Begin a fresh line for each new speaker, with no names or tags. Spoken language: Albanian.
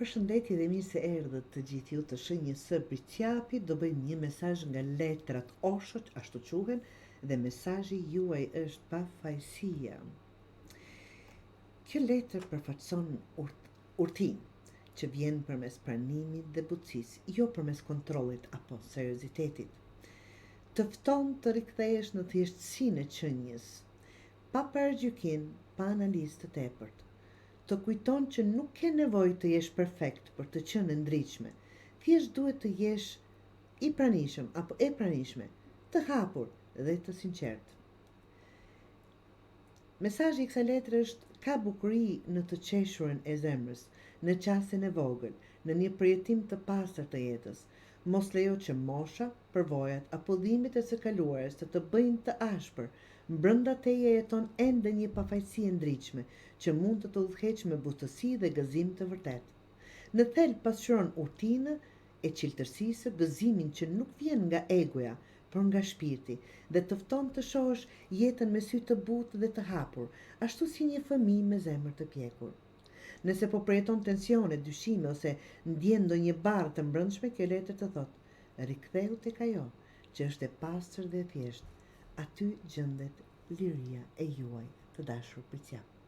Përshëndetje dhe mirë se erdhët të gjithë ju të shenjës së Pricjapi. Do bëjmë një mesazh nga letrat Oshoq, ashtu quhen, dhe mesazhi juaj është pafajësia. Kjo letër përfaqëson urtinë që vjen përmes pranimit dhe butësisë, jo përmes kontrollit apo seriozitetit. Të fton të rikthehesh në thjeshtësinë e qenies, pa parajgjykim, pa analizë të tepërt. Të kujton që nuk ke nevojë të jesh perfekt për të qenë ndritshme. Thjesht duhet të jesh i pranishëm apo e pranishme, të hapur dhe të sinqert. Mesazhi i kësaj letre është: ka bukuri në të qeshurën e zemrës, në qasjen e vogël, në një përjetim të pastër të jetës. Mos lejo që mosha, përvojat apo dhimbjet e së kaluarës të bëjnë të ashpër. Brenda teje jeton ende një pafajësi e ndritshme që mund të udhëheqë me butësi dhe gëzim të vërtet. Në thelb pasqyron urtinë e qiltërsisë, gëzimin që nuk vjen nga egoja, por nga shpirti, dhe të fton të shohësh jetën me sy të butë dhe të hapur, ashtu si një fëmijë me zemër të pjekur. Nëse po përjeton tensione, dyshime ose ndjen ndonjë barrë të mbrëmshme, kjo letër të thotë: riktheu tek ajo që është e pastër dhe e thjeshtë. Aty gjendet liria e juaj, të dashur Pricjap.